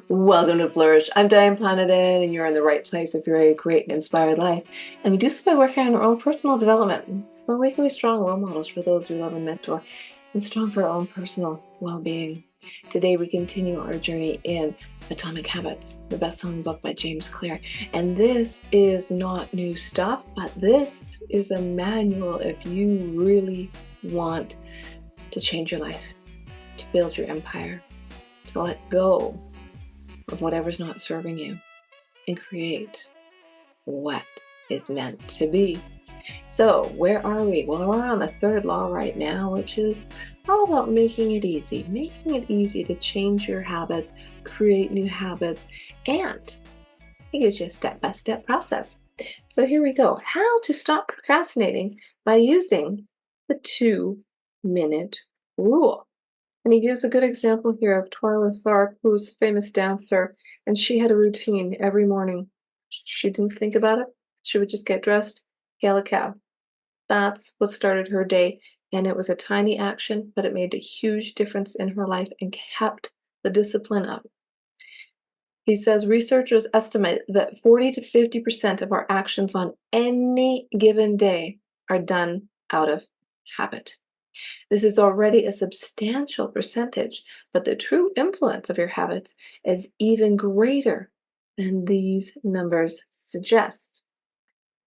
Welcome to Flourish. I'm Diane Planetin, and you're in the right place if you're a great and inspired life. And we do so by working on our own personal development, so we can be strong role models for those we love and mentor, and strong for our own personal well-being. Today, we continue our journey in Atomic Habits, the best-selling book by James Clear. And this is not new stuff, but this is a manual if you really want to change your life, to build your empire, to let go of whatever's not serving you and create what is meant to be. So where are we? Well, we're on the third law right now, which is all about making it easy to change your habits, create new habits, and it gives you a step-by-step process. So here we go. How to stop procrastinating by using the 2-minute rule. And he gives a good example here of Twyla Tharp, who's a famous dancer, and she had a routine every morning. She didn't think about it. She would just get dressed, hail a cab. That's what started her day, and it was a tiny action, but it made a huge difference in her life and kept the discipline up. He says researchers estimate that 40 to 50% of our actions on any given day are done out of habit. This is already a substantial percentage, but the true influence of your habits is even greater than these numbers suggest.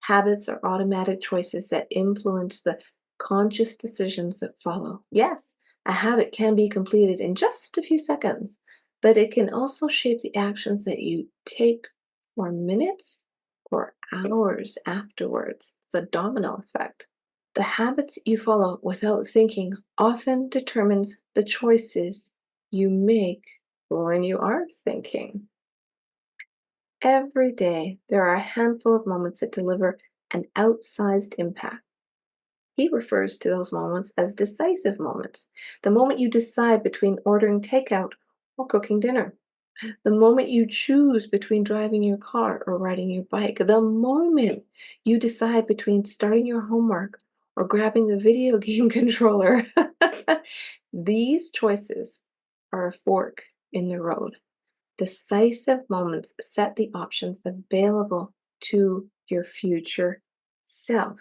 Habits are automatic choices that influence the conscious decisions that follow. Yes, a habit can be completed in just a few seconds, but it can also shape the actions that you take for minutes or hours afterwards. It's a domino effect. The habits you follow without thinking often determines the choices you make when you are thinking. Every day, there are a handful of moments that deliver an outsized impact. He refers to those moments as decisive moments. The moment you decide between ordering takeout or cooking dinner. The moment you choose between driving your car or riding your bike. The moment you decide between starting your homework or grabbing the video game controller. These choices are a fork in the road. Decisive moments set the options available to your future self.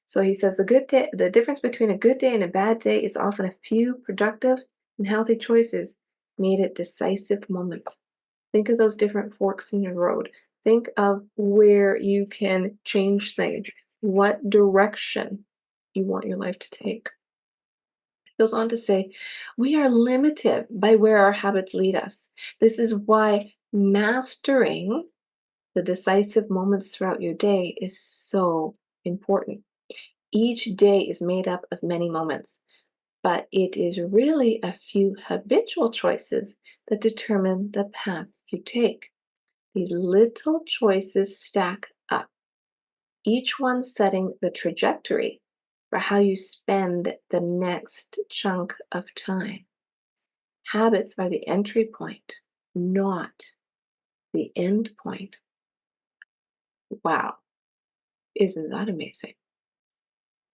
So he says the difference between a good day and a bad day is often a few productive and healthy choices made at decisive moments. Think of those different forks in your road. Think of where you can change things, what direction you want your life to take. He goes on to say, we are limited by where our habits lead us. This is why mastering the decisive moments throughout your day is so important. Each day is made up of many moments, but it is really a few habitual choices that determine the path you take. These little choices stack up, each one setting the trajectory for how you spend the next chunk of time. Habits are the entry point, not the end point. Wow, isn't that amazing?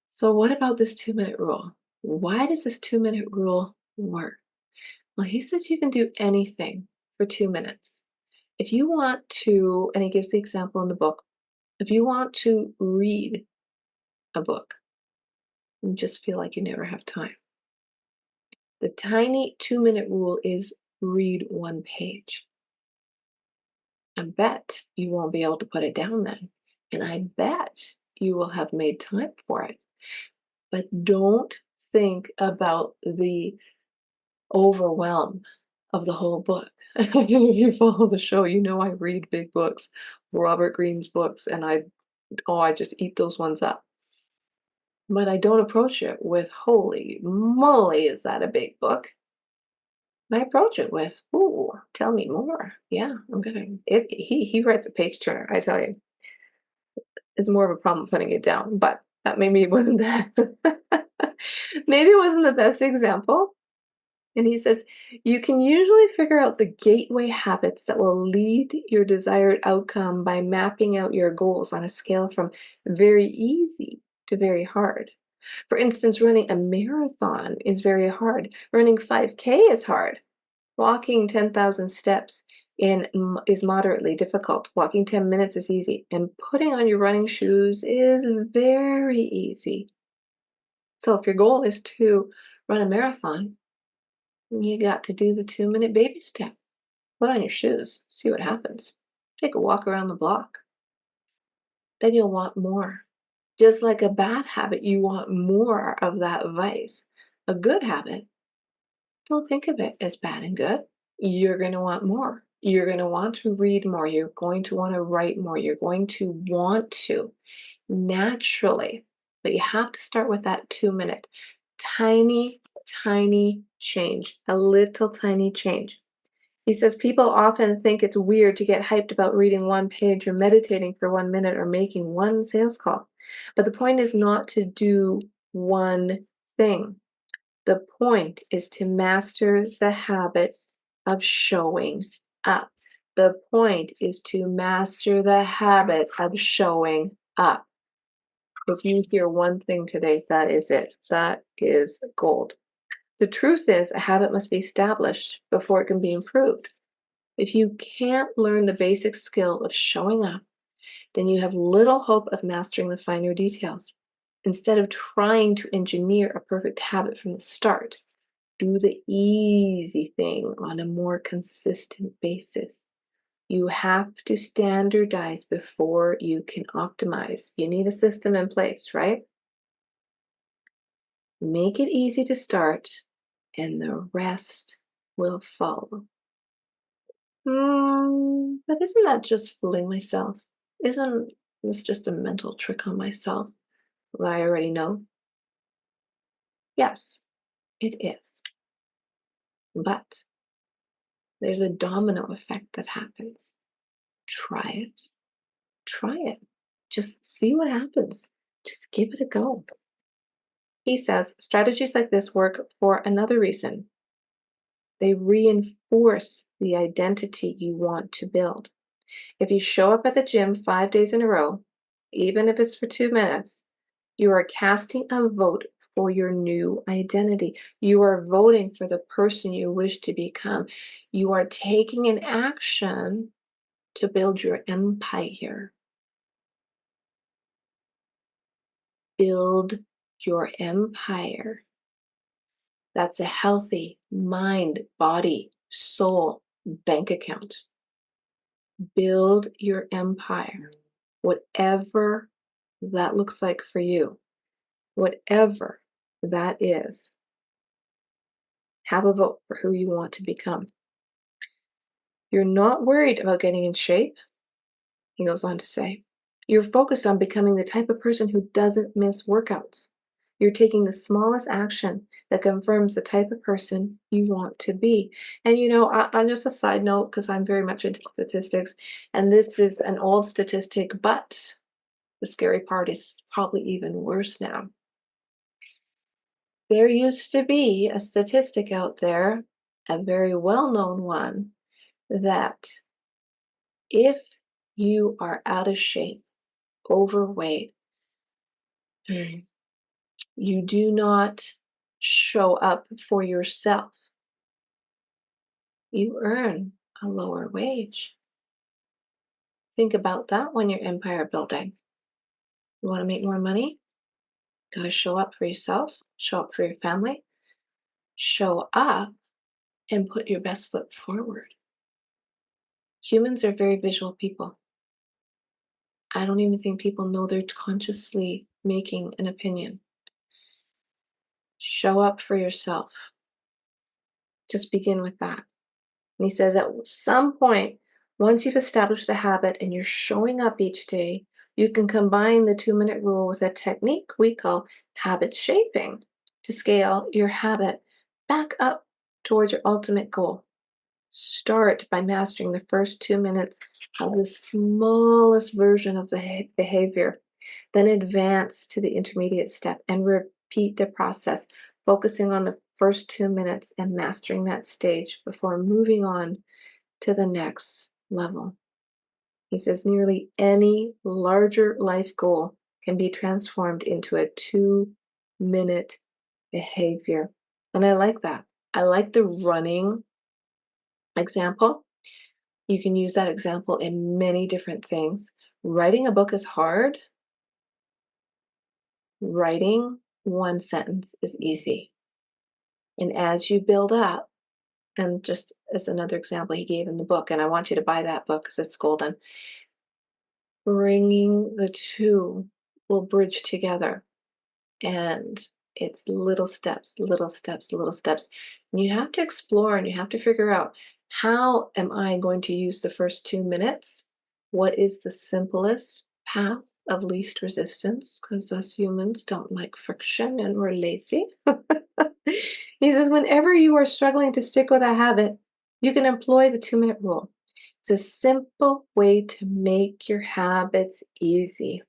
So, what about this 2-minute rule? Why does this 2-minute rule work? Well, he says you can do anything for 2 minutes. If you want to, and he gives the example in the book, if you want to read a book, you just feel like you never have time. The tiny 2-minute rule is read one page. I bet you won't be able to put it down then. And I bet you will have made time for it. But don't think about the overwhelm of the whole book. If you follow the show, you know I read big books, Robert Greene's books, and I just eat those ones up. But I don't approach it with, holy moly, is that a big book? I approach it with, ooh, tell me more. Yeah, he writes a page turner, I tell you. It's more of a problem putting it down, but that maybe it wasn't that. Maybe it wasn't the best example. And he says, you can usually figure out the gateway habits that will lead your desired outcome by mapping out your goals on a scale from very easy to very hard. For instance, running a marathon is very hard. Running 5K is hard. Walking 10,000 steps is moderately difficult. Walking 10 minutes is easy, and putting on your running shoes is very easy. So if your goal is to run a marathon, you got to do the 2-minute baby step. Put on your shoes, see what happens. Take a walk around the block. Then you'll want more. Just like a bad habit, you want more of that vice. A good habit, don't think of it as bad and good. You're going to want more. You're going to want to read more. You're going to want to write more. You're going to want to naturally. But you have to start with that 2-minute. Tiny, tiny change. A little tiny change. He says people often think it's weird to get hyped about reading one page or meditating for 1 minute or making one sales call. But the point is not to do one thing. The point is to master the habit of showing up. The point is to master the habit of showing up. If you hear one thing today, that is it. That is gold. The truth is, a habit must be established before it can be improved. If you can't learn the basic skill of showing up, then you have little hope of mastering the finer details. Instead of trying to engineer a perfect habit from the start, do the easy thing on a more consistent basis. You have to standardize before you can optimize. You need a system in place, right? Make it easy to start, and the rest will follow. But isn't that just fooling myself? Isn't this just a mental trick on myself that I already know? Yes, it is. But there's a domino effect that happens. Try it. Try it. Just see what happens. Just give it a go. He says strategies like this work for another reason. They reinforce the identity you want to build. If you show up at the gym 5 days in a row, even if it's for 2 minutes, you are casting a vote for your new identity. You are voting for the person you wish to become. You are taking an action to build your empire. Build your empire. That's a healthy mind, body, soul, bank account. Build your empire, whatever that looks like for you, whatever that is. Have a vote for who you want to become. You're not worried about getting in shape, he goes on to say. You're focused on becoming the type of person who doesn't miss workouts. You're taking the smallest action that confirms the type of person you want to be. And on just a side note, because I'm very much into statistics, and this is an old statistic, but the scary part is it's probably even worse now. There used to be a statistic out there, a very well-known one, that if you are out of shape, overweight, you do not show up for yourself, you earn a lower wage. Think about that when you're empire building. You want to make more money? Gotta show up for yourself, show up for your family, show up and put your best foot forward. Humans are very visual people. I don't even think people know they're consciously making an opinion. Show up for yourself. Just begin with that. And he says at some point, once you've established the habit and you're showing up each day, you can combine the 2-minute rule with a technique we call habit shaping to scale your habit back up towards your ultimate goal. Start by mastering the first 2 minutes of the smallest version of the behavior. Then advance to the intermediate step and repeat the process, focusing on the first 2 minutes and mastering that stage before moving on to the next level. He says nearly any larger life goal can be transformed into a 2-minute behavior. And I like that. I like the running Example, you can use that example in many different things. Writing a book is hard. Writing one sentence is easy. And as you build up, and just as another example he gave in the book, and I want you to buy that book because it's golden, bringing the two will bridge together. And it's little steps, little steps, little steps. And you have to explore and you have to figure out, how am I going to use the first 2 minutes? What is the simplest path of least resistance? Because us humans don't like friction and we're lazy. He says, whenever you are struggling to stick with a habit, you can employ the 2-minute rule. It's a simple way to make your habits easy.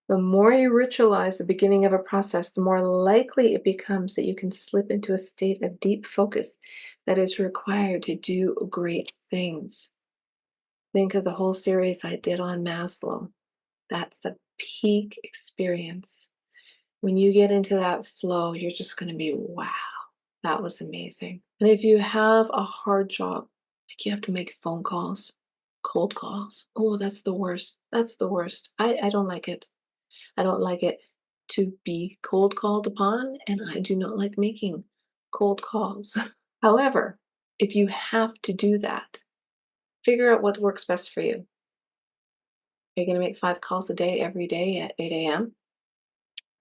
The more you ritualize the beginning of a process, the more likely it becomes that you can slip into a state of deep focus that is required to do great things. Think of the whole series I did on Maslow. That's the peak experience. When you get into that flow, you're just going to be, wow, that was amazing. And if you have a hard job, like you have to make phone calls, cold calls, oh, that's the worst. That's the worst. I don't like it. I don't like it to be cold called upon, and I do not like making cold calls. However, if you have to do that, figure out what works best for you. Are you going to make 5 calls a day every day at 8 a.m.?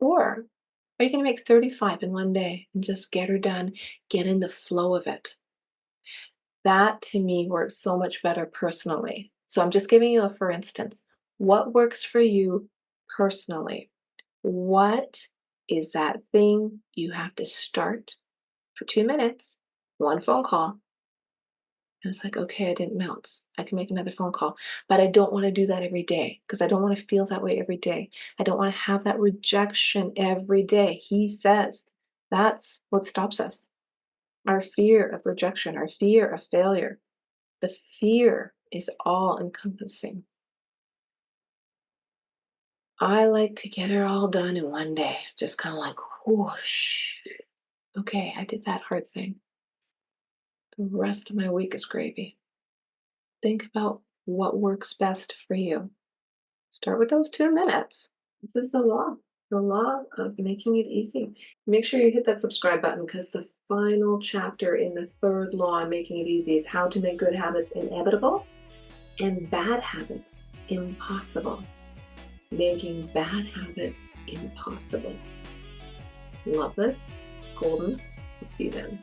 Or are you going to make 35 in one day and just get her done, get in the flow of it? That to me works so much better personally. So I'm just giving you a for instance. What works for you personally? What is that thing you have to start for 2 minutes, one phone call? And it's like, okay, I didn't melt. I can make another phone call. But I don't want to do that every day because I don't want to feel that way every day. I don't want to have that rejection every day. He says that's what stops us. Our fear of rejection, our fear of failure. The fear is all encompassing. I like to get it all done in one day, just kind of like whoosh. Okay, I did that hard thing. The rest of my week is gravy. Think about what works best for you. Start with those 2 minutes. This is the law of making it easy. Make sure you hit that subscribe button because the final chapter in the third law on making it easy is how to make good habits inevitable and bad habits impossible. Making bad habits impossible. Love this. It's golden. We'll see you then.